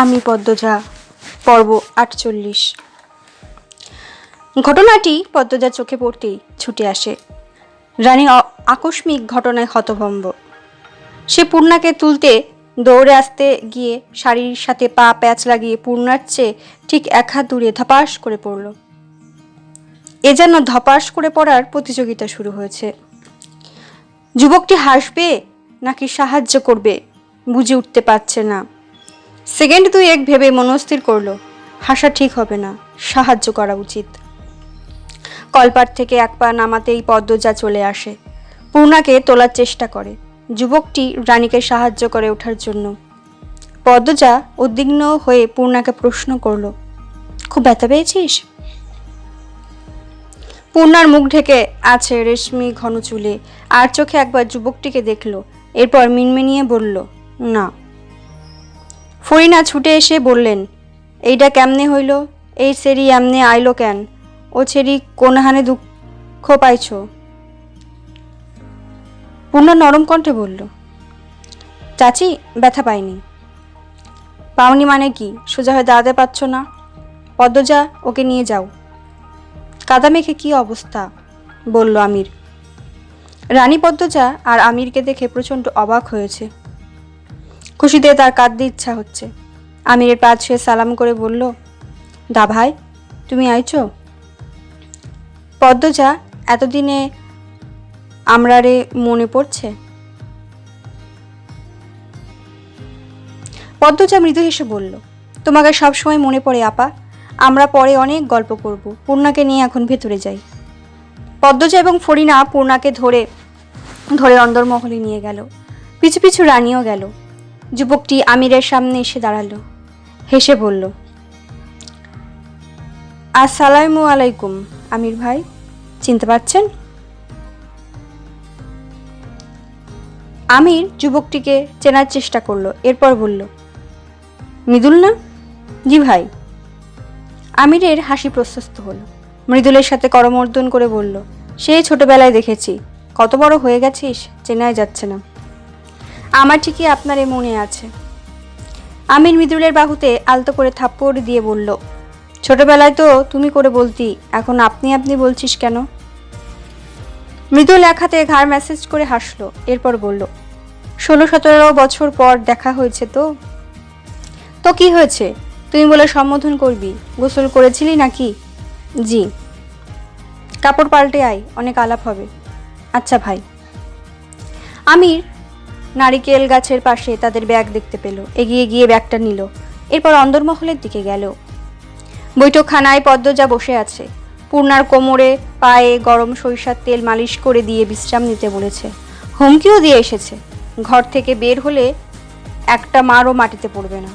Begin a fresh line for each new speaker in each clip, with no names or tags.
আমি পদ্মজা পর্ব ৪৮। ঘটনাটি পদ্মজার চোখে পড়তেই ছুটে আসে। রানী আকস্মিক ঘটনায় হতভম্ব। সে পূর্ণাকে তুলতে দৌড়ে আসতে গিয়ে শাড়ির সাথে পা প্যাচ লাগিয়ে পূর্ণার চেয়ে ঠিক এক হাত দূরে ধপাস করে পড়ল। এ যেন ধপাস করে পড়ার প্রতিযোগিতা শুরু হয়েছে। যুবকটি হাসবে নাকি সাহায্য করবে বুঝে উঠতে পারছে না। সেকেন্ড দুই এক ভেবে মনস্থির করলো হাসা ঠিক হবে না, সাহায্য করা উচিত। কলপার থেকে এক পা নামাতেই পদ্মজা চলে আসে, পূর্ণাকে তোলার চেষ্টা করে। যুবকটি রানীকে সাহায্য করে ওঠার জন্য। পদ্মজা উদ্বিগ্ন হয়ে পূর্ণাকে প্রশ্ন করলো, খুব ব্যথা পেয়েছিস? পূর্ণার মুখ ঢেকে আছে রেশমি ঘন চুলে, আর চোখে একবার যুবকটিকে দেখলো, এরপর মিনমিনিয়ে বলল, না। ফরিনা ছুটে এসে বললেন, এইটা কেমনে হইল? এই সেরি এমনে আইলো কেন? ও ছেড়ি কোনহানে দুঃখ পাইছ? পূর্ণা নরম কণ্ঠে বলল, চাচি ব্যথা পাইনি। পাওনি মানে কি? সোজা হয়ে দাঁড়াতে পারছ না? পদ্মজা, ওকে নিয়ে যাও। কাদা মেখে কি অবস্থা, বলল আমির। রানী পদ্মজা আর আমিরকে দেখে প্রচণ্ড অবাক হয়েছে। খুশিতে তার কাঁদতে ইচ্ছা হচ্ছে। আমিরের পা ছুঁয়ে সালাম করে বলল, দা ভাই, তুমি আইছো? পদ্মজা, এতদিনে আমরারে মনে পড়ছে? পদ্মজা মৃদু হেসে বলল, তোমাকে সবসময় মনে পড়ে আপা। আমরা পরে অনেক গল্প করব। পূর্ণাকে নিয়ে এখন ভেতরে যাই। পদ্মজা এবং ফরিনা পূর্ণাকে ধরে ধরে অন্দরমহলে নিয়ে গেল। পিছু পিছু রানীও গেল। যুবকটি আমিরের সামনে এসে দাঁড়ালো, হেসে বলল, আসসালামু আলাইকুম আমির ভাই, চিনতে পারছেন? আমির যুবকটিকে চেনার চেষ্টা করলো, এরপর বলল, মৃদুল না? জি ভাই। আমিরের হাসি প্রশস্ত হলো। মৃদুলের সাথে করমর্দন করে বলল, সেই ছোটবেলায় দেখেছি, কত বড় হয়ে গেছিস, চেনাই যাচ্ছে না। আমার ঠিকই আপনার এ মনে আছে। আমির মৃদুলের বাহুতে আলতো করে থাপ্পড় দিয়ে বলল, ছোটবেলায় তো তুমি করে বলতি, এখন আপনি আপনি বলছিস কেন? মৃদুল এক হাতে ঘাড় ম্যাসেজ করে হাসলো, এরপর বলল, 16-17 বছর পর দেখা হয়েছে তো। তো কি হয়েছে? তুমি বলে সম্বোধন করবি। গোসল করেছিলি নাকি? জি। কাপড় পাল্টে আয়, অনেক আলাপ হবে। আচ্ছা ভাই। আমির নারিকেল গাছের পাশে তাদের ব্যাগ দেখতে পেল, এগিয়ে গিয়ে ব্যাগটা নিল, এরপর অন্দরমহলের দিকে গেল। বৈঠকখানায় পদ্মজা বসে আছে। পূর্ণার কোমরে পায়ে গরম সরিষার তেল মালিশ করে দিয়ে বিশ্রাম নিতে বলেছে। হুমকিও দিয়ে এসেছে, ঘর থেকে বের হলে একটা মারও মাটিতে পড়বে না।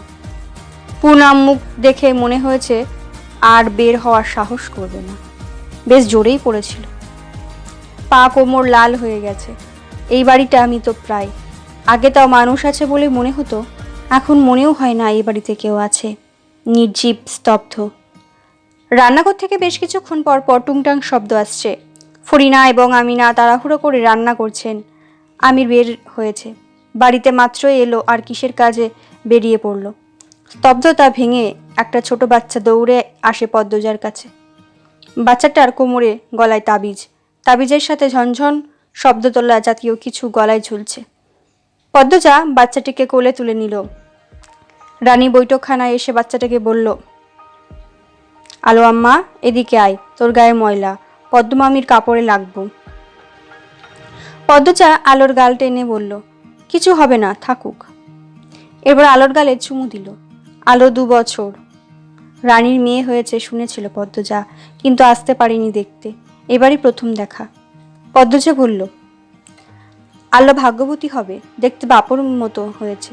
পূর্ণার মুখ দেখে মনে হয়েছে আর বের হওয়ার সাহস করবে না। বেশ জোরেই পড়েছিল। পা কোমর লাল হয়ে গেছে। এই বাড়িটা আমি তো প্রায়, আগে তাও মানুষ আছে বলে মনে হতো, এখন মনেও হয় না এই বাড়িতে কেউ আছে। নির্জীব, স্তব্ধ। রান্নাঘর থেকে বেশ কিছুক্ষণ পর পর টুংটাং শব্দ আসছে। ফরিনা এবং আমিনা তাড়াহুড়ো করে রান্না করছেন। আমির বের হয়েছে, বাড়িতে মাত্রই এলো আর কিসের কাজে বেরিয়ে পড়ল। স্তব্ধতা ভেঙে একটা ছোট বাচ্চা দৌড়ে আসে পদ্মজার কাছে। বাচ্চাটার কোমরে গলায় তাবিজ, তাবিজের সাথে ঝনঝন শব্দ তোলা জাতীয় কিছু গলায় ঝুলছে। পদ্মজা বাচ্চাটিকে কোলে তুলে নিল। রানী বৈঠকখানায় এসে বাচ্চাটাকে বলল, আলো আম্মা, এদিকে আয়, তোর গায়ে ময়লা, পদ্মমামির কাপড়ে লাগবো। পদ্মজা আলোর গাল টেনে বলল, কিছু হবে না, থাকুক। এরপর আলোর গালে চুমু দিল। আলো 2 বছর রানীর মেয়ে হয়েছে শুনেছিল পদ্মজা, কিন্তু আসতে পারেনি দেখতে, এবারই প্রথম দেখা। পদ্মজা বলল, আলো ভাগ্যবতী হবে, দেখতে বাপর মতো হয়েছে।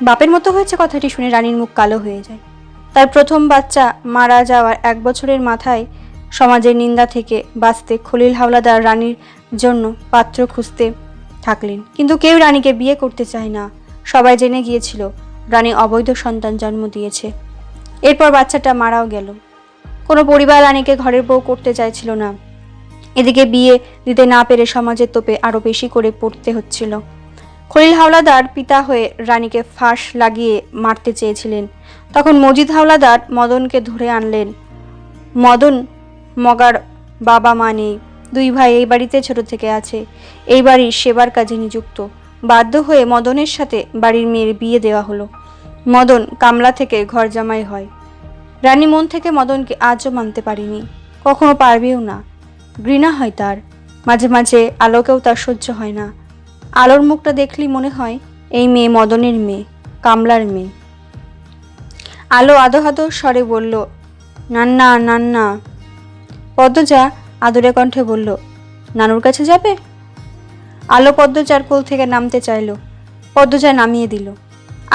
বাপের মতো হয়েছে কথাটি শুনে রানীর মুখ কালো হয়ে যায়। তার প্রথম বাচ্চা মারা যাওয়ার 1 বছরের মাথায় সমাজের নিন্দা থেকে বাঁচতে খলিল হাওলাদার রানীর জন্য পাত্র খুঁজতে থাকলেন, কিন্তু কেউ রানীকে বিয়ে করতে চায় না। সবাই জেনে গিয়েছিল রানী অবৈধ সন্তান জন্ম দিয়েছে। এরপর বাচ্চাটা মারাও গেল। কোনো পরিবার রানীকে ঘরের বউ করতে চাইছিল না। এদিকে বিয়ে দিতে না পেরে সমাজের তোপে আরো বেশি করে পড়তে হচ্ছিল। খলিল হাওলাদার পিতা হয়ে রানীকে ফাঁস লাগিয়ে মারতে চেয়েছিলেন। তখন মজিদ হাওলাদার মদনকে ধরে আনলেন। মদন মগার বাবা মা নেই, দুই ভাই এই বাড়িতে ছোট থেকে আছে, এই বাড়ির সেবার কাজে নিযুক্ত। বাধ্য হয়ে মদনের সাথে বাড়ির মেয়ের বিয়ে দেওয়া হলো। মদন কামলা থেকে ঘর জামাই হয়। রানী মন থেকে মদনকে আজও মানতে পারেনি, কখনো পারবেও না। ঘৃণা হয় তার। মাঝে মাঝে আলোকেও তার সহ্য হয় না। আলোর মুখটা দেখলেই মনে হয় এই মেয়ে মদনের মেয়ে, কামলার মেয়ে। আলো আদো আদো স্বরে বলল, নান্না নান্না। পদ্মজা আদরে কণ্ঠে বলল, নানুর কাছে যাবে? আলো পদ্মজার কোল থেকে নামতে চাইল। পদ্মজা নামিয়ে দিল।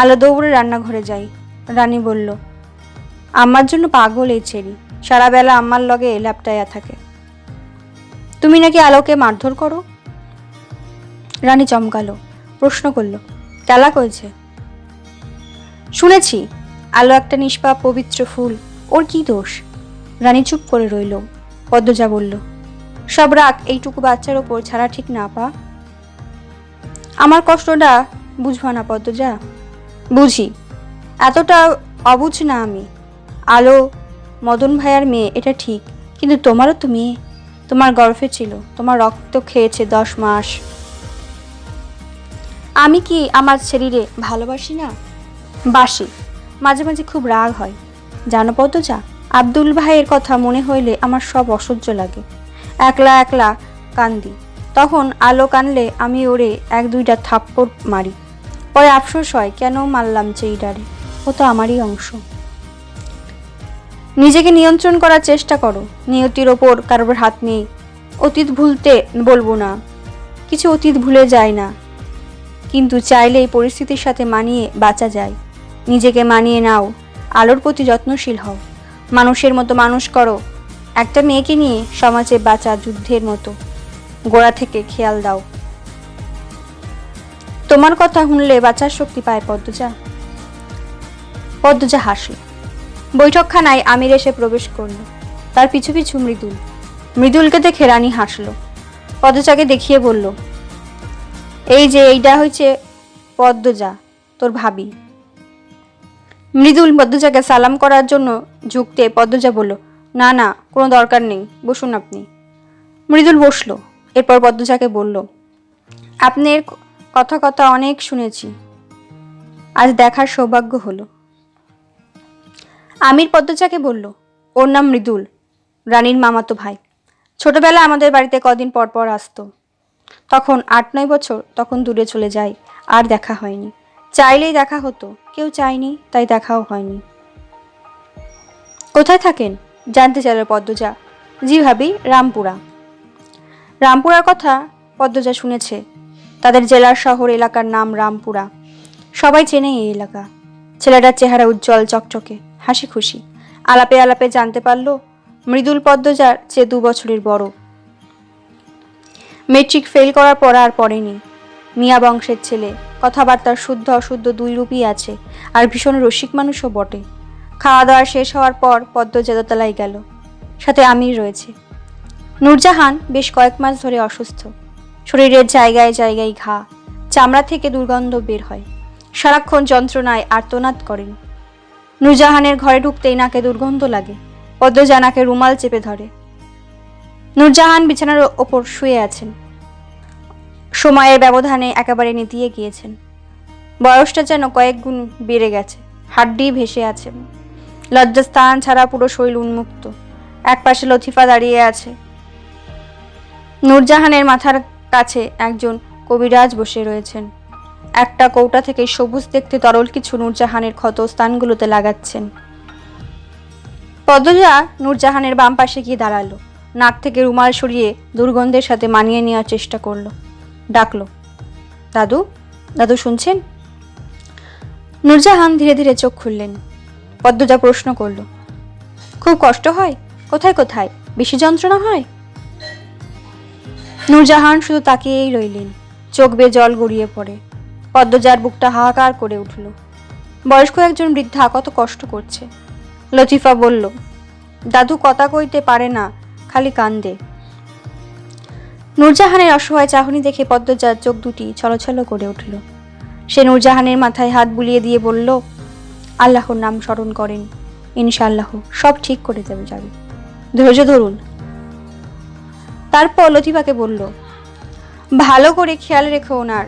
আলো দৌড়ে রান্নাঘরে যায়। রানী বলল, আম্মার জন্য পাগল এই ছেড়ি, সারা বেলা আম্মার লগে ল্যাপটাইয়া থাকে। তুমি নাকি আলোকে মারধর করো? রানী চমকালো, প্রশ্ন করল, কেলা কইছে? শুনেছি। আলো একটা নিষ্পাপ পবিত্র ফুল, ওর কি দোষ? রানী চুপ করে রইল। পদ্মজা বলল, সব রাগ এইটুকু বাচ্চার ওপর ছাড়া ঠিক না পা। আমার কষ্টটা বুঝবা না পদ্মজা? বুঝি, এতটা অবুঝ না আমি। আলো মদন ভাইয়ার মেয়ে, এটা ঠিক, কিন্তু তোমারও তো মেয়ে, তোমার গর্ভে ছিল, তোমার রক্ত খেয়েছে 10 মাস। আমি কি আমার শরীরে ভালোবাসি না? বাসি, মাঝে মাঝে খুব রাগ হয়। জানো পদ্মজা, আব্দুল ভাইয়ের কথা মনে হইলে আমার সব অসহ্য লাগে। একলা একলা কান্দি। তখন আলো কানলে আমি ওরে 1-2টা থাপ্পড় মারি। পরে আফসোস হয় কেন মারলাম চেইডারে, ও তো আমারই অংশ। নিজেকে নিয়ন্ত্রণ করার চেষ্টা করো। নিয়তির ওপর কারোর হাত নেই। অতীত ভুলতে বলবো না, কিছু অতীত ভুলে যায় না, কিন্তু চাইলেই পরিস্থিতির সাথে মানিয়ে বাঁচা যায়। নিজেকে মানিয়ে নাও, আলোর প্রতি যত্নশীল হও, মানুষের মতো মানুষ করো। একটা মেয়েকে নিয়ে সমাজে বাঁচা যুদ্ধের মতো, গোড়া থেকে খেয়াল দাও। তোমার কথা শুনলে বাঁচার শক্তি পায় পদ্মজা। পদ্মজা হাসল। বৈঠকখানায় আমির এসে প্রবেশ করল, তার পিছু পিছু মৃদুল। মৃদুলকে দেখে রানী হাসল। পদ্মজাকে দেখিয়ে বলল, এই যে এইটা হয়েছে পদ্মজা, তোর ভাবি। মৃদুল পদ্মজাকে সালাম করার জন্য ঝুঁকতে পদ্মজা বলল, না না, কোনো দরকার নেই, বসুন আপনি। মৃদুল বসল। এরপর পদ্মজাকে বলল, আপনার কথা কথা অনেক শুনেছি, আজ দেখার সৌভাগ্য হলো। আমির পদ্মজাকে বলল, ওর নাম মৃদুল, রানীর মামাতো ভাই। ছোটবেলায় আমাদের বাড়িতে কদিন পর পর আসতো। তখন 8-9 বছর, তখন দূরে চলে যায়, আর দেখা হয়নি। চাইলেই দেখা হতো, কেউ চায়নি, তাই দেখাও হয়নি। কোথায় থাকেন জানতে চাইল পদ্মজা। জি ভাবি, রামপুরা। রামপুরার কথা পদ্মজা শুনেছে। তাদের জেলার শহর এলাকার নাম রামপুরা। সবাই চেনে এই এলাকা। ছেলেটার চেহারা উজ্জ্বল চকচকে, হাসি খুশি। আলাপে আলাপে জানতে পারল মৃদুল পদ্মজার চেয়ে 2 বছরের বড়। মেট্রিক ফেল করার পর আর পড়েনি। মিয়া বংশের ছেলে, কথাবার্তার শুদ্ধ অশুদ্ধ 2 রূপই আছে, আর ভীষণ রসিক মানুষও বটে। খাওয়া দাওয়া শেষ হওয়ার পর পদ্মজা দোতলায় গেল। সাথে আমির রয়েছে। নূরজাহান বেশ কয়েক মাস ধরে অসুস্থ। শরীরের জায়গায় জায়গায় ঘা, চামড়া থেকে দুর্গন্ধ বের হয়। সারাক্ষণ যন্ত্রণায় আর্তনাদ করেন। নূরজাহানের ঘরে ঢুকতেই নাকে দুর্গন্ধ লাগে। পদ্মজা নাকে রুমাল চেপে ধরে। নূরজাহান বিছানার ওপর শুয়ে আছেন। সময়ের ব্যবধানে একেবারে নেতিয়ে গিয়েছেন। বয়সটা যেন কয়েক গুণ বেড়ে গেছে। হাড্ডি ভেসে আছেন। লজ্জাস্থান ছাড়া পুরো শরীর উন্মুক্ত। একপাশে লতিফা দাঁড়িয়ে আছে। নূরজাহানের মাথার কাছে একজন কবিরাজ বসে রয়েছেন। একটা কৌটা থেকে সবুজ দেখতে তরল কিছু নূরজাহানের ক্ষত স্থানগুলোতে লাগাচ্ছেন। পদ্মজা নূরজাহানের বাম পাশে গিয়ে দাঁড়ালো। নাক থেকে রুমাল সরিয়ে দুর্গন্ধের সাথে মানিয়ে নেওয়ার চেষ্টা করলো। ডাকলো, দাদু, দাদু শুনছেন? নূরজাহান ধীরে ধীরে চোখ খুললেন। পদ্মজা প্রশ্ন করলো, খুব কষ্ট হয়? কোথায় কোথায়? বেশি যন্ত্রণা হয়? নূরজাহান শুধু তাকিয়েই রইলেন। চোখ বেয়ে জল গড়িয়ে পড়ে। পদ্মজার বুকটা হাহাকার করে উঠল। বয়স্ক একজন বৃদ্ধা কত কষ্ট করছে। লতিফা বলল, দাদু কথা কইতে পারে না, খালি কান্দে। নূরজাহানের অসহায় চাহনি দেখে পদ্মজার চোখ দুটি ছলছল করে উঠল। সে নূরজাহানের মাথায় হাত বুলিয়ে দিয়ে বলল, আল্লাহর নাম স্মরণ করেন, ইনশাআল্লাহ সব ঠিক করে যাবে। ধৈর্য ধরুন। তারপর লতিফাকে বলল, ভালো করে খেয়াল রেখো ওনার।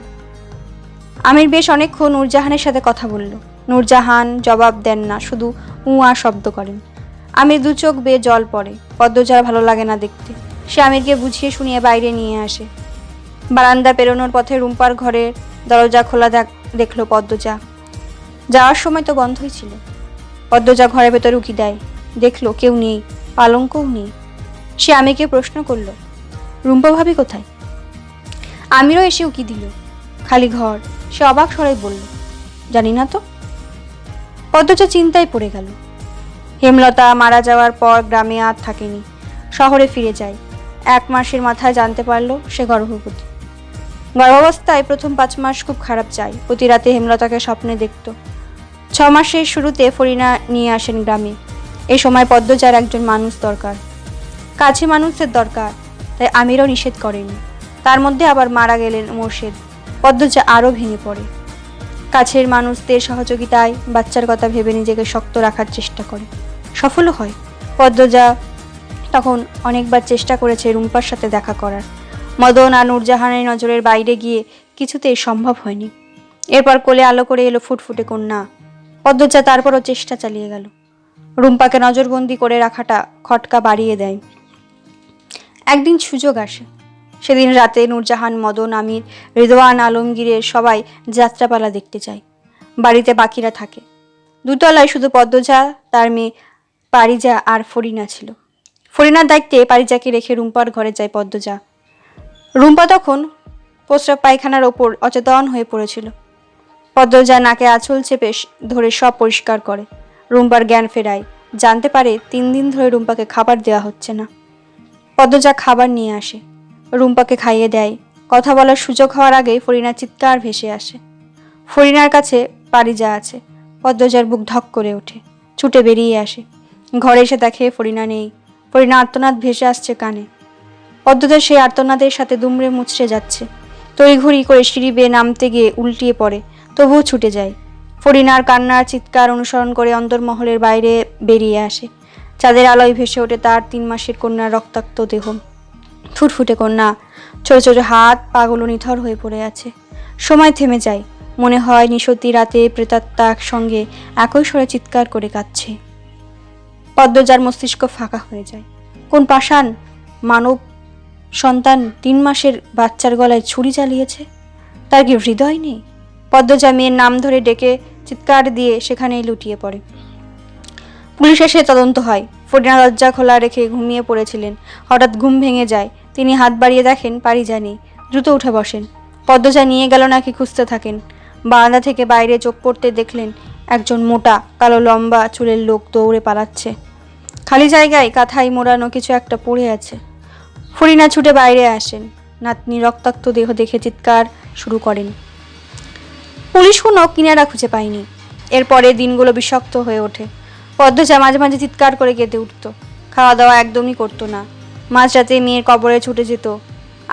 আমির বেশ অনেকক্ষণ নূরজাহানের সাথে কথা বলল। নূরজাহান জবাব দেন না, শুধু উয়া শব্দ করেন। আমির দু চোখ বেয়ে জল পড়ে। পদ্মজার ভালো লাগে না দেখতে। সে আমিরকে বুঝিয়ে শুনিয়ে বাইরে নিয়ে আসে। বারান্দা পেরোনোর পথে রুম্পার ঘরের দরজা খোলা দেখলো পদ্মজা। যাওয়ার সময় তো বন্ধই ছিল। পদ্মজা ঘরের ভেতর উকি দেয়, দেখলো কেউ নেই, পালঙ্কও নেই। সে আমিরকে প্রশ্ন করল, রুম্পা ভাবি কোথায়? আমিরও এসে উকি দিল, খালি ঘর। সে অবাক স্বরে বলল, জানি না তো। পদ্মজা চিন্তায় পড়ে গেল। হেমলতা মারা যাওয়ার পর গ্রামে আর থাকেনি, শহরে ফিরে যায়। 1 মাসের মাথায় জানতে পারলো সে গর্ভবতী। গর্ভাবস্থায় প্রথম 5 মাস খুব খারাপ যায়। প্রতি রাতে হেমলতাকে স্বপ্নে দেখত। 6 মাসের শুরুতে ফরিনা নিয়ে আসেন গ্রামে। এই সময় পদ্মজার একজন মানুষ দরকার, কাছে মানুষের দরকার, তাই আমিরও নিষেধ করেনি। তার মধ্যে আবার মারা গেলেন মোর্শেদ। পদ্মজা আরও ভেঙে পড়ে। কাছের মানুষদের সহযোগিতায় বাচ্চার কথা ভেবে নিজেকে শক্ত রাখার চেষ্টা করে, সফলও হয়। পদ্মজা তখন অনেকবার চেষ্টা করেছে রুম্পার সাথে দেখা করার। মদন আর নূরজাহানের নজরের বাইরে গিয়ে কিছুতেই সম্ভব হয়নি। এরপর কোলে আলো করে এলো ফুটফুটে কন্যা। পদ্মজা তারপরও চেষ্টা চালিয়ে গেল। রুম্পাকে নজরবন্দি করে রাখাটা খটকা বাড়িয়ে দেয়। একদিন সুযোগ আসে। সেদিন রাতে নূরজাহান, মদন, আমির, রিদওয়ান, আলমগীরের সবাই যাত্রাপালা দেখতে যায়। বাড়িতে বাকিরা থাকে। দুতলায় শুধু পদ্মজা, তার মেয়ে পারিজা আর ফরিনা ছিল। ফরিনার দায়িত্বে পারিজাকে রেখে রুম্পার ঘরে যায় পদ্মজা। রুম্পা তখন প্রস্রাব পায়খানার ওপর অচেতন হয়ে পড়েছিল। পদ্মজা নাকে আঁচল চেপে ধরে সব পরিষ্কার করে। রুম্পার জ্ঞান ফেরায়। জানতে পারে 3 দিন ধরে রুম্পাকে খাবার দেওয়া হচ্ছে না। পদ্মজা খাবার নিয়ে আসে, রুম্পাকে খাইয়ে দেয়। কথা বলার সুযোগ হওয়ার আগেই ফরিনার চিৎকার ভেসে আসে। ফরিনার কাছে পারিজা আছে। পদ্মজার বুক ধক করে ওঠে, ছুটে বেরিয়ে আসে। ঘরে এসে দেখে ফরিনা নেই। ফরিনা আর্তনাদ ভেসে আসছে কানে। পদ্মজা সেই আর্তনাদের সাথে দুমড়ে মুচড়ে যাচ্ছে। তড়িঘড়ি করে সিঁড়ি বেয়ে নামতে গিয়ে উল্টিয়ে পড়ে, তবুও ছুটে যায়। ফরিনার কান্নার চিৎকার অনুসরণ করে অন্দরমহলের বাইরে বেরিয়ে আসে। চাঁদের আলোয় ভেসে ওঠে তার 3 মাসের কন্যার রক্তাক্ত দেহ। ফুটফুটে কন্যা, ছোট ছোট হাত পাগুলো নিথর হয়ে পড়ে আছে। সময় থেমে যায়। মনে হয় নিশতি রাতে প্রেতাত্মা একসঙ্গে একই স্বরে চিৎকার করে কাঁদছে। পদ্মজার মস্তিষ্ক ফাঁকা হয়ে যায়। কোন পাষাণ মানব সন্তান 3 মাসের বাচ্চার গলায় ছুরি চালিয়েছে? তার কি হৃদয় নেই? পদ্মজা মেয়ের নাম ধরে ডেকে চিৎকার দিয়ে সেখানেই লুটিয়ে পড়ে। পুলিশ এসে তদন্ত হয়। ফরিনা দরজা খোলা রেখে ঘুমিয়ে পড়েছিলেন। হঠাৎ ঘুম ভেঙে যায়। তিনি হাত বাড়িয়ে দেখেন পারিজা নেই। দ্রুত উঠে বসেন। পদ্মজা নিয়ে গেল নাকি খুঁজতে থাকেন। বারান্দা থেকে বাইরে চোখ পড়তে দেখলেন একজন মোটা কালো লম্বা চুলের লোক দৌড়ে পালাচ্ছে। খালি জায়গায় কাঁথায় মোড়ানো কিছু একটা পড়ে আছে। ফরিনা ছুটে বাইরে আসেন। নাতনি রক্তাক্ত দেহ দেখে চিৎকার শুরু করেন। পুলিশ কোনো কিনারা খুঁজে পায়নি। এরপরে দিনগুলো বিষাক্ত হয়ে ওঠে। পদ্মজা মাঝে মাঝে চিৎকার করে কেঁদে উঠত। খাওয়া দাওয়া একদমই করতো না। মাঝরাতে মেয়ের কবরে ছুটে যেত।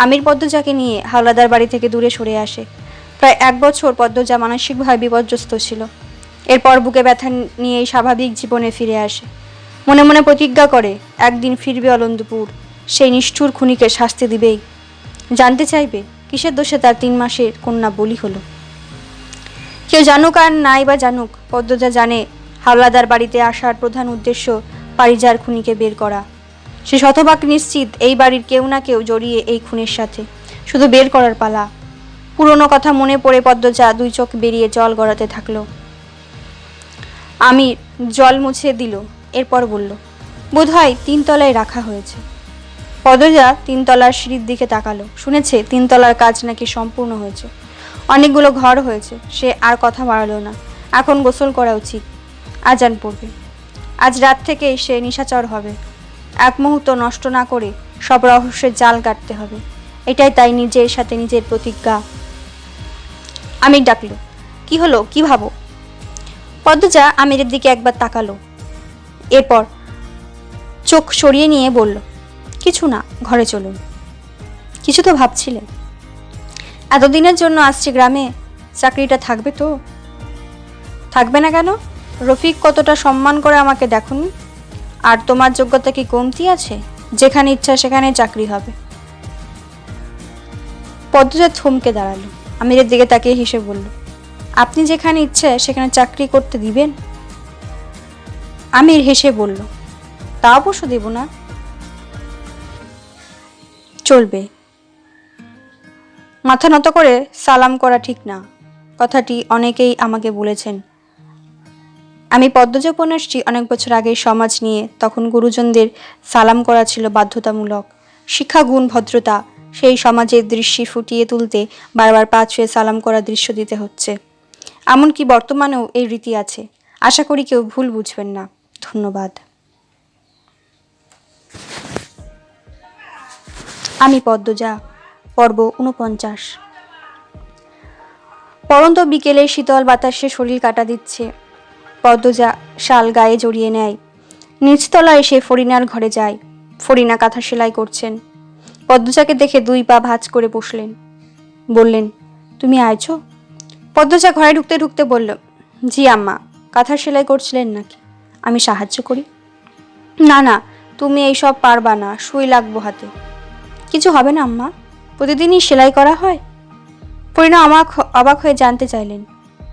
আমির পদ্মজাকে নিয়ে হাওলাদার বাড়ি থেকে দূরে সরে আসে। প্রায় 1 বছর পদ্মজা মানসিকভাবে বিপর্যস্ত ছিল। এরপর বুকে ব্যথা নিয়েই স্বাভাবিক জীবনে ফিরে আসে। মনে মনে প্রতিজ্ঞা করে একদিন ফিরবে অলন্দপুর। সেই নিষ্ঠুর খুনিকে শাস্তি দিবেই। জানতে চাইবে কিসের দোষে তার 3 মাসের কন্যা বলি হলো। কেউ জানুক আর নাই বা জানুক, পদ্মজা জানে হাওলাদার বাড়িতে আসার প্রধান উদ্দেশ্য পারিজার খুনিকে বের করা। সে শতভাগ নিশ্চিত এই বাড়ির কেউ না কেউ জড়িয়ে এই খুনের সাথে। শুধু বের করার পালা। পুরনো কথা মনে পড়ে পদ্মজা 2 চোখ বেরিয়ে জল গড়াতে থাকলো। আমির জল মুছে দিল। এরপর বলল, বোধহয় 3 তলায় রাখা হয়েছে। পদ্মজা 3 তলার সিঁড়ির দিকে তাকালো। শুনেছে 3 তলার কাজ নাকি সম্পূর্ণ হয়েছে। অনেকগুলো ঘর হয়েছে। সে আর কথা বাড়ালো না। এখন গোসল করা উচিত। আজান পড়বে। আজ রাত থেকে সে নিশাচর হবে। 1 মুহূর্ত নষ্ট না করে সব রহস্যের জাল কাটতে হবে। এটাই তাই নিজের সাথে নিজের প্রতিজ্ঞা। আমির ডাকলো, কি হলো, কি ভাবো? পদ্মজা আমিরের দিকে একবার তাকালো। এরপর চোখ সরিয়ে নিয়ে বলল, কিছু না, ঘরে চলুন। কিছু তো ভাবছিলে। এতদিনের জন্য আসছি গ্রামে, চাকরিটা থাকবে তো? থাকবে না কেন? রফিক কতটা সম্মান করে আমাকে দেখুন। আর তোমার যোগ্যতা কি কমতি আছে? যেখানে ইচ্ছা সেখানে চাকরি হবে। পদ্মজা থমকে দাঁড়ালো। আমিরের দিকে তাকিয়ে হেসে বলল, আপনি যেখানে ইচ্ছে সেখানে চাকরি করতে দিবেন? আমির হেসে বলল, তা অবশ্য দেব না। চলবে। মাথা নত করে সালাম করা ঠিক না, কথাটি অনেকেই আমাকে বলেছেন। আমি পদ্মজা উপন্যাসটি অনেক বছর আগে সমাজ নিয়ে, তখন গুরুজনদের সালাম করা ছিল বাধ্যতামূলক। শিক্ষা, গুণ, ভদ্রতা সেই সমাজের দৃশ্য ফুটিয়ে তুলতে বারবার পা ছুঁয়ে সালাম করা দৃশ্য দিতে হচ্ছে। এমনকি বর্তমানেও এই রীতি আছে। আশা করি কেউ ভুল বুঝবেন না। ধন্যবাদ। আমি পদ্মজা, পর্ব 49। পরন্ত বিকেলে শীতল বাতাসে শরীর কাটা দিচ্ছে। পদ্মজা শাল গায়ে জড়িয়ে নেয়। নিচতলা এসে ফরিনার ঘরে যায়। ফরিনা কাঁথা সেলাই করছেন। পদ্মজাকে দেখে 2 পা ভাঁজ করে বসলেন। বললেন, তুমি আইছো? পদ্মজা ঘরে ঢুকতে ঢুকতে বলল, জি আম্মা। কাঁথা সেলাই করছিলেন নাকি? আমি সাহায্য করি। না না, তুমি এইসব পারবা না, সুই লাগবো হাতে। কিছু হবে না আম্মা, প্রতিদিনই সেলাই করা হয়। ফরিনা অবাক হয়ে জানতে চাইলেন,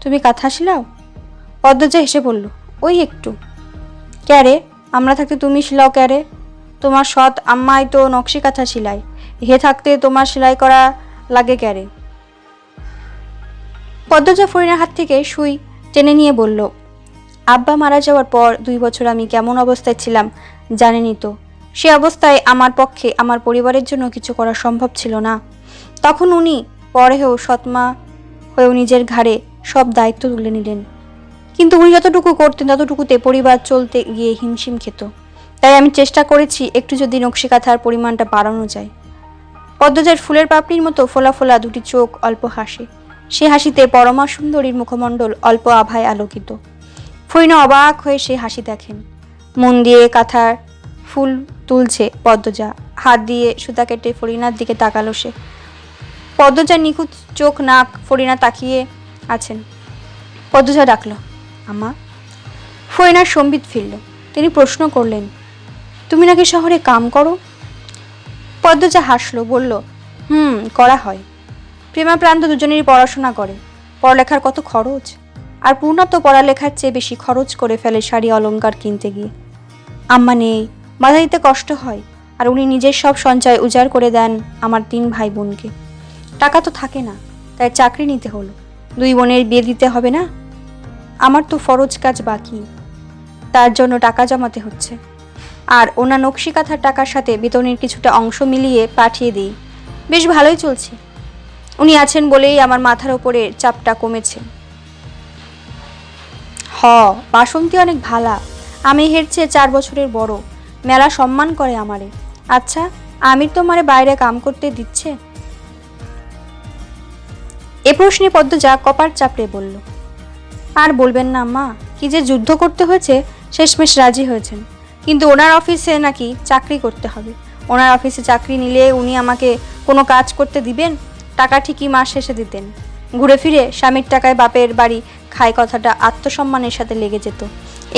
তুমি কাঁথা সেলাও? পদ্মজা হেসে বলল, ওই একটু। ক্যারে, আমরা থাকতে তুমি সেলাও ক্যারে? তোমার সৎ আম্মাই তো নকশি কাঁথা সেলাই, হে থাকতে তোমার সেলাই করা লাগে ক্যারে? পদ্মজা ফরিনার হাত থেকে সুই টেনে নিয়ে বলল, আব্বা মারা যাওয়ার পর 2 বছর আমি কেমন অবস্থায় ছিলাম জানেনই তো। সে অবস্থায় আমার পক্ষে আমার পরিবারের জন্য কিছু করা সম্ভব ছিল না। তখন উনি পরেও সৎমা হয়েও নিজের ঘাড়ে সব দায়িত্ব তুলে নিলেন। কিন্তু উনি যতটুকু করতেন ততটুকুতে পরিবার চলতে গিয়ে হিমশিম খেত। তাই আমি চেষ্টা করেছি একটু যদি নকশি কাঁথার পরিমাণটা বাড়ানো যায়। পদ্মজার ফুলের পাপড়ির মতো ফোলা ফোলা 2টি চোখ অল্প হাসে। সে হাসিতে পরমা সুন্দরীর মুখমণ্ডল অল্প আভায় আলোকিত। ফরিনা অবাক হয়ে সে হাসি দেখেন। মন দিয়ে কাঁথার ফুল তুলছে পদ্মজা। হাত দিয়ে সুতা কেটে ফরিনার দিকে তাকালো সে। পদ্মজার নিখুঁত চোখ নাক ফরিনা তাকিয়ে আছেন। পদ্মজা ডাকল, আম্মা। ফরিনার সম্বিত ফিরল। তিনি প্রশ্ন করলেন, তুমি নাকি শহরে কাম করো? পদ্মজা হাসলো, বলল, করা হয়। প্রেমাপ্রান্ত দুজনেরই পড়াশোনা করে। পড়ালেখার কত খরচ। আর পূর্ণা তো পড়ালেখার চেয়ে বেশি খরচ করে ফেলে শাড়ি অলংকার কিনতে গিয়ে। আম্মা নেই, বাধা দিতে কষ্ট হয়। আর উনি নিজের সব সঞ্চয় উজাড় করে দেন আমার 3 ভাই বোনকে। টাকা তো থাকে না, তাই চাকরি নিতে হলো। 2 বোনের বিয়ে দিতে হবে না? আমার তো ফরজ কাজ বাকি, তার জন্য টাকা জমাতে হচ্ছে। আর ওনা নকশি কাঁথার টাকার সাথে বেতনের কিছুটা অংশ মিলিয়ে পাঠিয়ে দিই। বেশ ভালোই চলছে। উনি আছেন বলেই আমার মাথার ওপরে চাপটা কমেছে। বাসন্তী অনেক ভালা। আমি হের চেয়ে 4 বছরের বড়। মেলা সম্মান করে আমারে। আচ্ছা, আমির তোমারে বাইরে কাম করতে দিচ্ছে? এ প্রশ্নে পদ্মজা কপার চাপড়ে বলল, আর বলবেন না মা, কি যে যুদ্ধ করতে হয়েছে। শেষমেশ রাজি হয়েছেন। কিন্তু ওনার অফিসে নাকি চাকরি করতে হবে। ওনার অফিসে চাকরি নিলে উনি আমাকে কোনো কাজ করতে দিবেন? টাকা ঠিকই মাস শেষে দিতেন। ঘুরে ফিরে স্বামীর টাকায় বাপের বাড়ি খায় কথাটা আত্মসম্মানের সাথে লেগে যেত।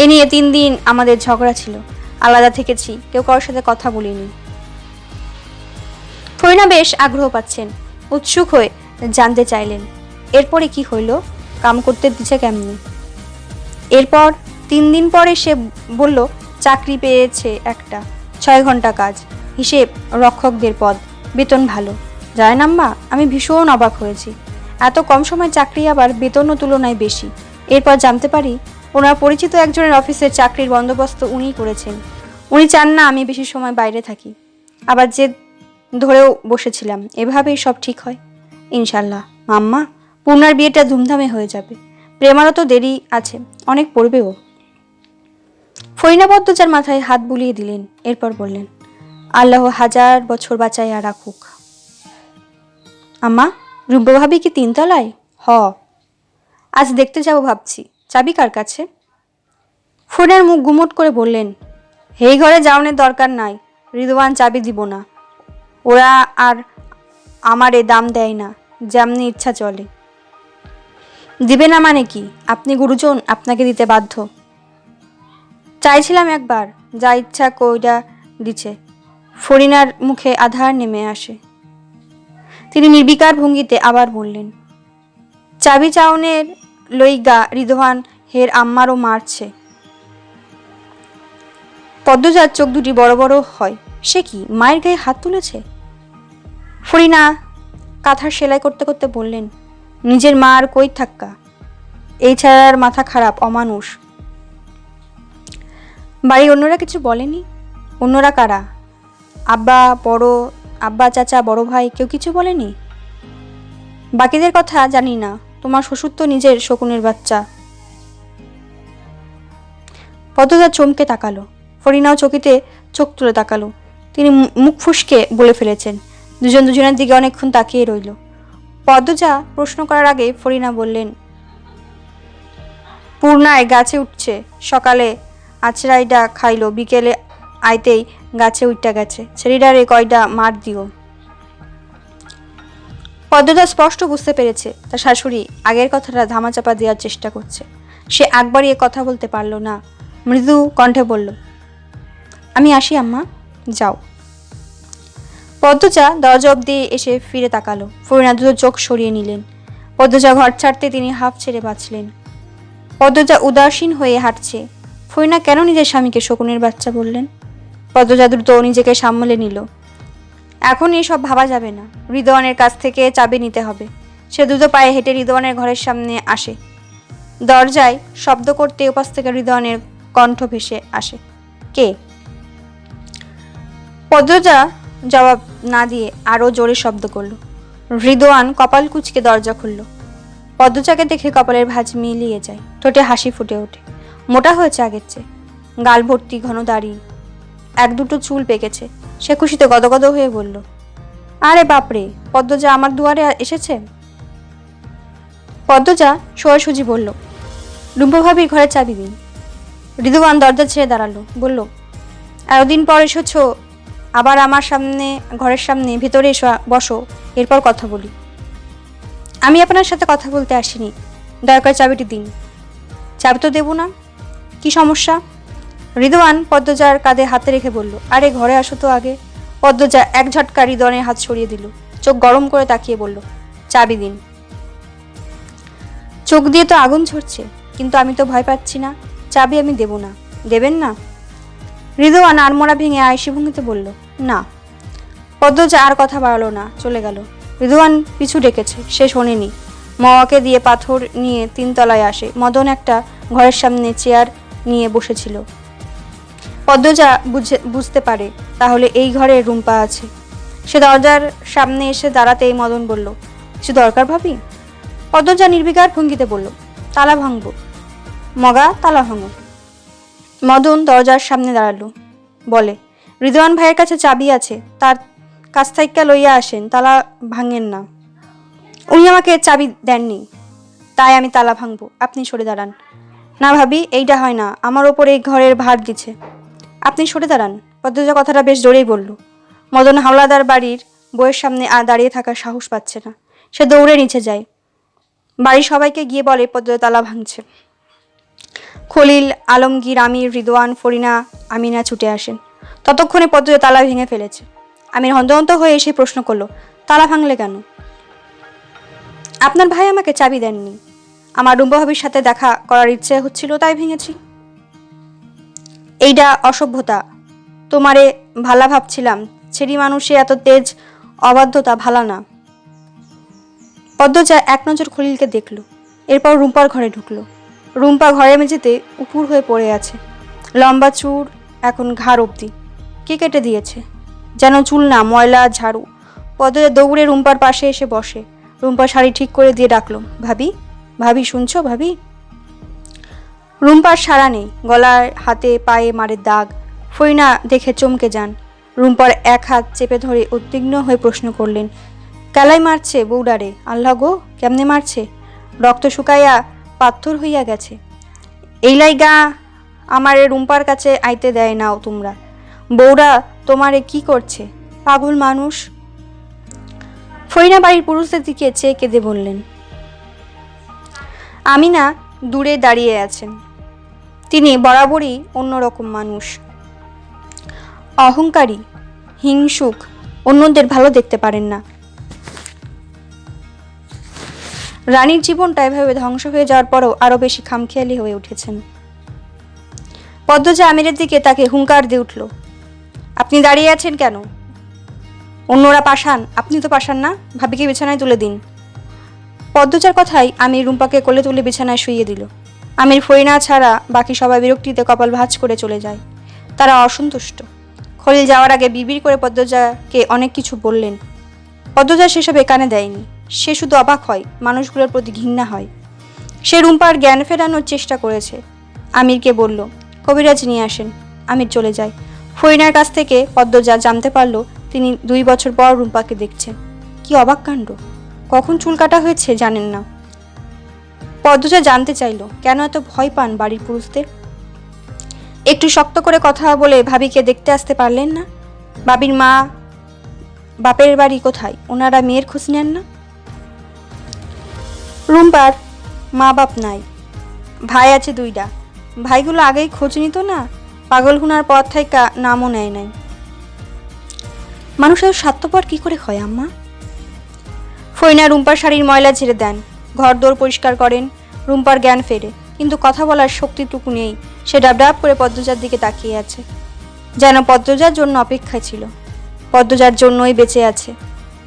এ নিয়ে 3 দিন আমাদের ঝগড়া ছিল। আলাদা থেকেছি, কেউ কারোর সাথে কথা বলিনি। ফরিনা বেশ আগ্রহ পাচ্ছেন, উৎসুক হয়ে জানতে চাইলেন, এরপরে কি হইল? কাম করতে দিছে কেমনি? এরপর 3 দিন পরে সে বলল, চাকরি পেয়েছে একটা, 6 ঘন্টা কাজ, হিসেব রক্ষকদের পদ, বেতন ভালো। জানেন আম্মা, আমি ভীষণ অবাক হয়েছি। এত কম সময় চাকরি, আবার বেতনও তুলনায় বেশি। এরপর জানতে পারি ওনার পরিচিত একজনের অফিসের চাকরির বন্দোবস্ত উনিই করেছেন। উনি চান না আমি বেশি সময় বাইরে থাকি। আবার যে ধরেও বসেছিলাম, এভাবেই সব ঠিক হয় ইনশাল্লাহ। আম্মা, পূর্ণার বিয়েটা ধুমধামে হয়ে যাবে। প্রেমারও তো দেরি আছে, অনেক পড়বেও। ফরিনা পদ্মজার মাথায় হাত বুলিয়ে দিলেন। এরপর বললেন, আল্লাহ 1000 বছর বাঁচাইয়া রাখুক। আম্মা, রুব্বা ভাবি কি 3 তলায়? আজ দেখতে যাব ভাবছি। চাবি কার কাছে? ফরিনার মুখ গুমট করে বললেন, এই ঘরে যাওয়ানোর দরকার নাই। রিদওয়ান চাবি দিব না। ওরা আর আমারে দাম দেয় না, যেমনি ইচ্ছা চলে। দিবে না মানে কি? আপনি গুরুজন, আপনাকে দিতে বাধ্য। চাইছিলাম একবার, যা ইচ্ছা কইরা দিছে। ফরিনার মুখে আধার নেমে আসে। তিনি নির্বিকার ভঙ্গিতে আবার বললেন, চাবি চাউনের লইগা রিদওয়ান হের আম্মারও মারছে। পদ্মজার চোখ দুটি বড় বড় হয়। সে কি, মায়ের গায়ে হাত তুলেছে? ফরিনা কাঁথার সেলাই করতে করতে বললেন, নিজের মা আর কই থাক্কা, এই ছাড়ার মাথা খারাপ, অমানুষ। বাড়ির অন্যরা কিছু বলেনি? অন্যরা কারা? আব্বা চাচা বড় ভাই কেউ কিছু বলেনি? বাকিদের কথা জানি না, তোমার শ্বশুর তো নিজের শকুনের বাচ্চা। পদ্মজা চমকে তাকালো। ফরিনাও চকিতে চোখ তুলে তাকালো। তিনি মুখ ফুসকে বলে ফেলেছেন। দুজন দুজনের দিকে অনেকক্ষণ তাকিয়ে রইল। পদ্মজা প্রশ্ন করার আগে ফরিনা বললেন, পূর্ণায় গাছে উঠছে, সকালে আছড়াইডা খাইলো, বিকেলে আইতেই গাছে উঠটা গেছে, ছেড়িডারে কয়টা মার দিও। পদ্মজা স্পষ্ট বুঝতে পেরেছে তার শাশুড়ি আগের কথাটা ধামাচাপা দেওয়ার চেষ্টা করছে। সে আগ বাড়িয়ে কথা বলতে পারল না। মৃদু কণ্ঠে বলল, আমি আসি আম্মা, যাও। পদ্মজা দরজা অব্দি এসে ফিরে তাকালো। ফরিনা দ্রুত চোখ সরিয়ে নিলেন। পদ্মজা ঘর ছাড়তে তিনি হাঁফ ছেড়ে বাঁচলেন। পদ্মজা উদাসীন হয়ে হাঁটছে। ফরিনা কেন নিজের স্বামীকে শকুনের বাচ্চা বললেন? পদ্মজা দ্রুত নিজেকে সামলে নিল। এখন এসব ভাবা যাবে না। রিদওয়ানের কাছ থেকে চাবি নিতে হবে। সে দ্রুত পায়ে হেঁটে রিদওয়ানের ঘরের সামনে আসে। দরজায় শব্দ করতে ওপাশ থেকে রিদওয়ানের কণ্ঠ ভেসে আসে, কে? পদ্মজা জবাব না দিয়ে আরো জোরে শব্দ করল। রিদওয়ান কপাল কুঁচকে দরজা খুলল। পদ্মজাকে দেখে কপালের ভাঁজ মিলিয়ে যায়, ঠোঁটে হাসি ফুটে ওঠে। মোটা হয়েছে আগের চেয়ে, গাল ভর্তি ঘন দাড়ি, এক দুটো চুল পেকেছে। সে খুশিতে গদগদ হয়ে বলল, আরে বাপরে, পদ্মজা আমার দুয়ারে এসেছে। পদ্মজা সোজাসুজি বলল, রুম্পা ভাবির ঘরে চাবি দিন। রিদওয়ান দরজা ছেড়ে দাঁড়ালো, বলল, এতদিন পর এসেছ, আবার আমার সামনে, ঘরের সামনে, ভেতরে এসো, বসো, এরপর কথা বলি। আমি আপনার সাথে কথা বলতে আসিনি, দয়া করে চাবিটি দিন। চাবি তো দেবো না, কি সমস্যা? রিদওয়ান পদ্মজার কাঁধে হাতে রেখে বলল, আরে ঘরে আসো তো আগে। পদ্মজা এক ঝটকা রিদওয়ানের হাত সরিয়ে দিল। চোখ গরম করে তাকিয়ে বলল, চাবি দিন। চোখ দিয়ে তো আগুন ঝরছে, কিন্তু আমি তো ভয় পাচ্ছি না, চাবি আমি দেব না। দেবেন না? রিদওয়ান আড়মোড়া ভেঙে আয়েসি ভঙ্গিতে বলল, না। পদ্মজা আর কথা বাড়ালো না, চলে গেল। রিদওয়ান পিছু ডেকেছে, সে শোনেনি। মওয়াকে দিয়ে পাথর নিয়ে 3 তলায় আসে। মদন একটা ঘরের সামনে চেয়ার নিয়ে বসেছিল। পদ্মজা বুঝতে পারে তাহলে এই ঘরে রুম্পা আছে। সে দরজার সামনে এসে দাঁড়াতেই মদন বলল, কিছু দরকার ভাবি? পদ্মজা নির্বিকার ভঙ্গিতে বলল, তালা ভাঙবো। মগা, তালা ভাঙো। মদন দরজার সামনে দাঁড়ালো, বলে, রিদওয়ান ভাইয়ের কাছে চাবি আছে, তার কাছ থেকে লইয়া আসেন, তালা ভাঙেন না। উনি আমাকে চাবি দেননি, তাই আমি তালা ভাঙবো। আপনি সরে দাঁড়ান। না ভাবি, এইটা হয় না, আমার ওপর এই ঘরের ভার দিছে। আপনি সরে দাঁড়ান। পদ্মজা কথাটা বেশ জোরেই বলল। মদন হাওলাদার বাড়ির বইয়ের সামনে আর দাঁড়িয়ে থাকার সাহস পাচ্ছে না। সে দৌড়ে নিচে যায়, বাড়ির সবাইকে গিয়ে বলে পদ্মজা তালা ভাঙছে। খলিল, আলমগীর, আমির, রিদওয়ান, ফরিনা, আমিনা ছুটে আসেন। ততক্ষণে পদ্মজা তালা ভেঙে ফেলেছে। আমির হন্তদন্ত হয়ে এসে প্রশ্ন করলো, তালা ভাঙলে কেন? আপনার ভাই আমাকে চাবি দেননি, আমার রুম্পা ভাবির সাথে দেখা করার ইচ্ছে হচ্ছিল, তাই ভেঙেছি। এইটা অসভ্যতা। তোমারে ভালা ভাবছিলাম, ছেড়ি মানুষে এত তেজ অবাধ্যতা ভালা না। পদ্মজা এক নজর খলিলকে দেখলো, এরপর রুম্পার ঘরে ঢুকলো। রুম্পা ঘরে মেঝেতে উপুর হয়ে পড়ে আছে। লম্বা চুল এখন ঘাড় অবধি। কে কেটে দিয়েছে? যেন চুল না, ময়লা, ঝাড়ু। পদ্মজা দৌড়ে রুম্পার পাশে এসে বসে। রুম্পা শাড়ি ঠিক করে দিয়ে ডাকলো, ভাবি, ভাবি শুনছো ভাবি? রুম্পার সাড়া নেই, গলায়, হাতে, পায়ে মারের দাগ। ফরিনা দেখে চমকে যান। রুম্পার এক হাত চেপে ধরে উদ্বিগ্ন হয়ে প্রশ্ন করলেন, কেলাই মারছে বউডারে? আল্লাহ গো, কেমনে মারছে? রক্ত শুকাইয়া পাথর হইয়া গেছে। এইলাই গা আমারে রুম্পার কাছে আইতে দেয় নাও তোমরা। বউরা তোমারে কি করছে? পাগল মানুষ। ফরিনা বাড়ির পুরুষদের দিকে চেয়ে কেঁদে বললেন। আমিনা দূরে দাঁড়িয়ে আছেন। তিনি বরাবরই অন্যরকম মানুষ, অহংকারী, হিংসুক, অন্যদের ভালো দেখতে পারেন না। রানীর জীবনটা এভাবে ধ্বংস হয়ে যাওয়ার পরও আরো বেশি খামখেয়ালি হয়ে উঠেছেন। পদ্মজা আমিরের দিকে তাকে হুঙ্কার দিয়ে উঠল, আপনি দাঁড়িয়ে আছেন কেন? অন্যরা পাষাণ, আপনি তো পাষাণ না, ভাবিকে বিছানায় তুলে দিন। পদ্মজার কথাই আমির রুম্পাকে কোলে তুলে বিছানায় শুইয়ে দিল। আমির ফরিনা ছাড়া বাকি সবাই বিরক্তিতে কপাল ভাঁজ করে চলে যায়। তারা অসন্তুষ্ট। খলিল যাওয়ার আগে বিড়বিড় করে পদ্মজাকে অনেক কিছু বললেন। পদ্মজা সেসবে কানে দেয়নি। সে শুধু অবাক হয়, মানুষগুলোর প্রতি ঘৃণা হয়। সে রুম্পার জ্ঞান ফেরানোর চেষ্টা করেছে। আমিরকে বলল, কবিরাজ নিয়ে আসেন। আমির চলে যায়। ফরিনার কাছ থেকে পদ্মজা জানতে পারল তিনি 2 বছর পর রুম্পাকে দেখছেন। কি অবাক কাণ্ড! কখন চুল কাটা হয়েছে জানেন না। পদ্মজা জানতে চাইল কেন এত ভয় পান বাড়ির পুরুষদের। একটু শক্ত করে কথা বলে ভাবিকে দেখতে আসতে পারলেন না? বাবির মা বাপের বাড়ি কোথায়, ওনারা মেয়ের খোঁজ নেন না? রুম্পার মা বাপ নাই, ভাই আছে 2টা। ভাইগুলো আগেই খোঁজ নিত না? পাগল হুনার পর থেকে নামও নেয় নাই। মানুষ এত স্বার্থপর কি করে হয় আম্মা? ফরিনা রুম্পার শাড়ির ময়লা ঝেড়ে দেন, ঘর দোর পরিষ্কার করেন। রুম্পার জ্ঞান ফেরে, কিন্তু কথা বলার শক্তিটুকু নেই। সে ডাবডাব করে পদ্মজার দিকে তাকিয়ে আছে, যেন পদ্মজার জন্য অপেক্ষায় ছিল, পদ্মজার জন্যই বেঁচে আছে।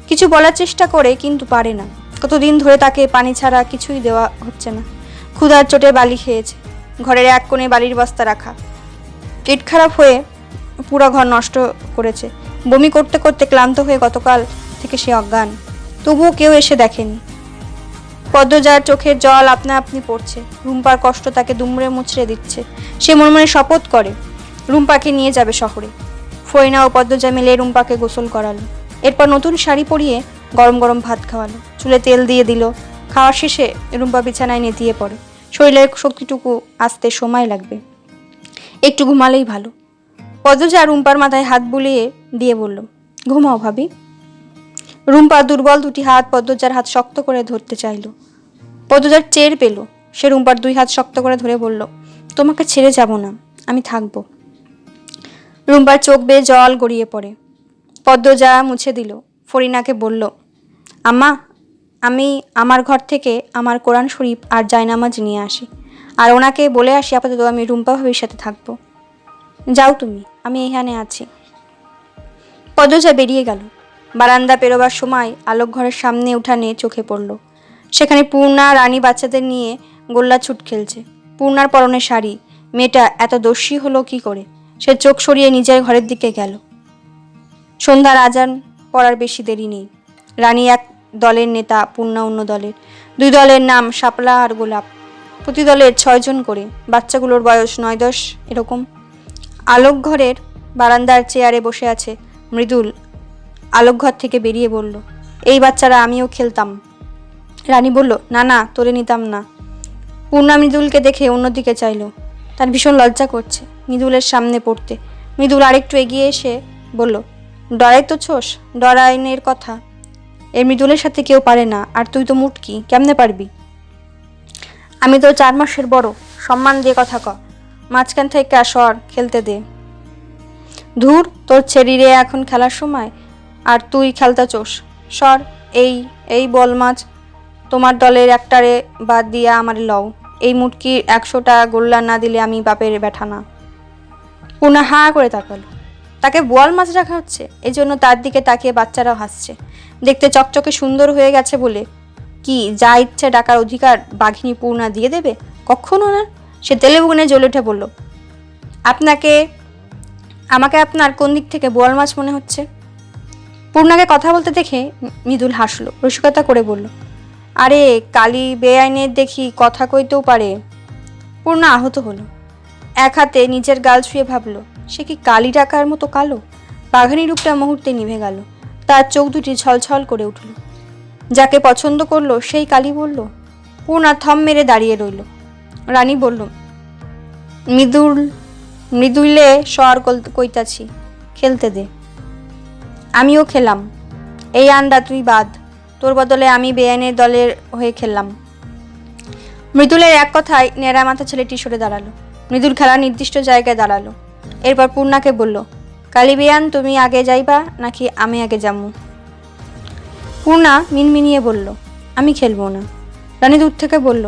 কিছু বলার চেষ্টা করে কিন্তু পারে না। কতদিন ধরে তাকে পানি ছাড়া কিছুই দেওয়া হচ্ছে না। ক্ষুধার চোটে বালি খেয়েছে। ঘরের এক কোণে বালির বস্তা রাখা। পেট খারাপ হয়ে পুরো ঘর নষ্ট করেছে। বমি করতে করতে ক্লান্ত হয়ে গতকাল থেকে সে অজ্ঞান। তবুও কেউ এসে দেখেনি। পদ্মজার চোখের জল আপনা আপনি পড়ছে। রুম্পার কষ্ট তাকে দুমড়ে মুচড়ে দিচ্ছে। সে মনে মনে শপথ করে রুম্পাকে নিয়ে যাবে শহরে। ফরিনা ও পদ্মজা মিলে রুম্পাকে গোসল করালো। এরপর নতুন শাড়ি পরিয়ে গরম গরম ভাত খাওয়ালো। চুলে তেল দিয়ে দিল। খাওয়া শেষে রুম্পা বিছানায় নেতিয়ে পড়ে। শরীরের শক্তিটুকু আসতে সময় লাগবে, একটু ঘুমালেই ভালো। পদ্মজা রুম্পার মাথায় হাত বুলিয়ে দিয়ে বলল, ঘুমাও ভাবি। রুম্পা দুর্বল 2টি হাত পদ্মজার হাত শক্ত করে ধরতে চাইল। পদ্মজার টের পেল। সে রুম্পার 2 হাত শক্ত করে ধরে বলল, তোমাকে ছেড়ে যাব না, আমি থাকবো। রুম্পার চোখ বেয়ে জল গড়িয়ে পড়ে। পদ্মজা মুছে দিল। ফরিনাকে বলল, আম্মা, আমি আমার ঘর থেকে আমার কোরআন শরীফ আর জায়নামাজ নিয়ে আসি, আর ওনাকে বলে আসি আপাতত আমি রুম্পা ভাবির সাথে থাকবো। যাও তুমি, আমি এখানে আছি। পদ্মজা বেরিয়ে গেল। বারান্দা পেরোবার সময় আলোক ঘরের সামনে উঠানে চোখে পড়ল। সেখানে পূর্ণা রানী বাচ্চাদের নিয়ে গোল্লা ছুট খেলছে। পূর্ণার পরনে শাড়ি। মেয়েটা এত দস্যি হলো কি করে? সে চোখ সরিয়ে নিজের ঘরের দিকে গেল। সন্ধ্যার আজান পড়ার বেশি দেরি নেই। রানী এক দলের নেতা, পূর্ণা অন্য দলের। 2 দলের নাম শাপলা আর গোলাপ। প্রতি দলের 6 জন করে। বাচ্চাগুলোর বয়স 9-10 এরকম। আলোক ঘরের বারান্দার চেয়ারে বসে আছে মৃদুল। আলোক ঘর থেকে বেরিয়ে বলল, এই বাচ্চারা আমিও খেলতাম। রানী বলল, না না, তোরে নিতাম না। পূর্ণা মৃদুলকে দেখে অন্যদিকে চাইল। তার ভীষণ লজ্জা করছে মৃদুলের সামনে পড়তে। মৃদুল আরেকটু এগিয়ে এসে বলল, ডরাই তো ছোস, ডরাইনের কথা। এর মৃদুলের সাথে কেউ পারে না, আর তুই তো মুটকি, কেমনে পারবি? আমি তো 4 মাসের বড়, সম্মান দিয়ে কথা ক। মাঝখান থেকে সর, খেলতে দে। ধুর, তোর ছেড়িরে এখন খেলার সময়, আর তুই খেলতে চোস। সর। এই বল মাছ, তোমার দলের একটারে বাদ দিয়া আমার লও। এই মুটকির 100টা গোল্লা না দিলে আমি বাপের ব্যাঠা না। পূর্ণা হা করে তাকালো। তাকে বোয়াল মাছ রাখা হচ্ছে, এই জন্য তার দিকে তাকিয়ে বাচ্চারাও হাসছে। দেখতে চকচকে সুন্দর হয়ে গেছে বলে কি যা ইচ্ছে ডাকার অধিকার বাঘিনী পূর্ণা দিয়ে দেবে? কখনো না। সে তেলে বুনে জ্বলে উঠে বলল, আমাকে আপনার কোন দিক থেকে বোয়াল মাছ মনে হচ্ছে? পূর্ণাকে কথা বলতে দেখে মৃদুল হাসলো, রসিকতা করে বলল, আরে কালি বেআইনের দেখি কথা কইতেও পারে। পূর্ণা আহত হলো। এক হাতে নিজের গাল ছুঁয়ে ভাবল, সে কি কালি ডাকার মতো কালো? বাঘানি রূপটা মুহূর্তে নিভে গেল। তার চোখ দুটি ছলছল করে উঠল। যাকে পছন্দ করলো সেই কালি বলল। পূর্ণা থম মেরে দাঁড়িয়ে রইল। রানী বলল, মৃদুলে সর কইতাছি, খেলতে দে। আমিও খেলাম। এই আন্ডা তুই বাদ। তোর বদলে আমি বেআইনের দলের হয়ে খেললাম। মৃদুলের এক কথায় নেড়া মাথা ছেলেটি সরে দাঁড়ালো। মৃদুল খেলার নির্দিষ্ট জায়গায় দাঁড়ালো। এরপর পূর্ণাকে বলল, কালী বেয়ান, তুমি আগে যাইবা নাকি আমি আগে যাবো? পূর্ণা মিনমিনিয়ে বলল, আমি খেলবো না। রানী দূর থেকে বলল,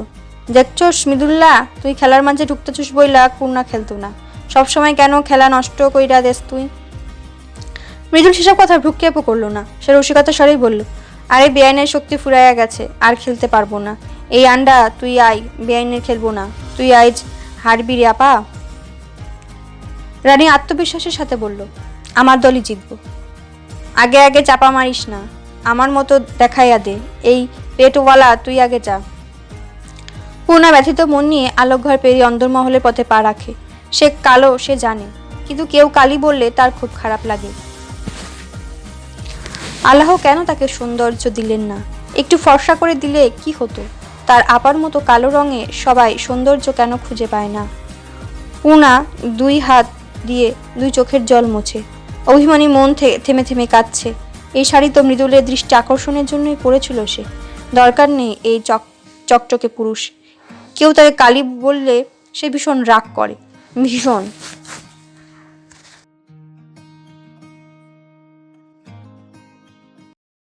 দেখছোস মৃদুল্লাহ, তুই খেলার মাঝে ঢুকতেছিস বইলা পূর্ণা খেলতো না। সবসময় কেন খেলা নষ্ট কইরা দেস তুই? মৃদুল সেসব কথা ভ্রুক্ষেপও করলো না। সে রসিকতা স্বরেই বলল, আরে বেআইনের শক্তি ফুরাইয়া গেছে, আর খেলতে পারবো না। এই আন্ডা তুই আয়, বেআইনের খেলবো না। তুই আইজ হারবি রে আপা। রানী আত্মবিশ্বাসের সাথে বলল, আমার দলই জিতব। আগে আগে চাপা মারিস না, আমার মতো দেখাইয়া দে। এই পেটওয়ালা তুই আগে যা। পূর্ণা ব্যথিত মন নিয়ে আলোক ঘর পেরিয়ে অন্দরমহলের পথে পা রাখে। সে কালো, সে জানে, কিন্তু কেউ কালি বললে তার খুব খারাপ লাগে। আল্লাহ কেন তাকে সৌন্দর্য দিলেন না? একটু ফর্সা করে দিলে কি হতো? তার আপার মতো কালো রঙে সবাই সৌন্দর্য কেন খুঁজে পায় না? পূর্ণা দুই হাত দিয়ে দুই চোখের জল মোছে। অভিমানী মন থেমে থেমে কাঁদছে। এই শাড়ি তো মৃদুলের দৃষ্টি আকর্ষণের জন্যই পরেছিল সে। দরকার নেই এই চকচকে পুরুষ। কেউ তাকে কালি বললে সে ভীষণ রাগ করে, ভীষণ।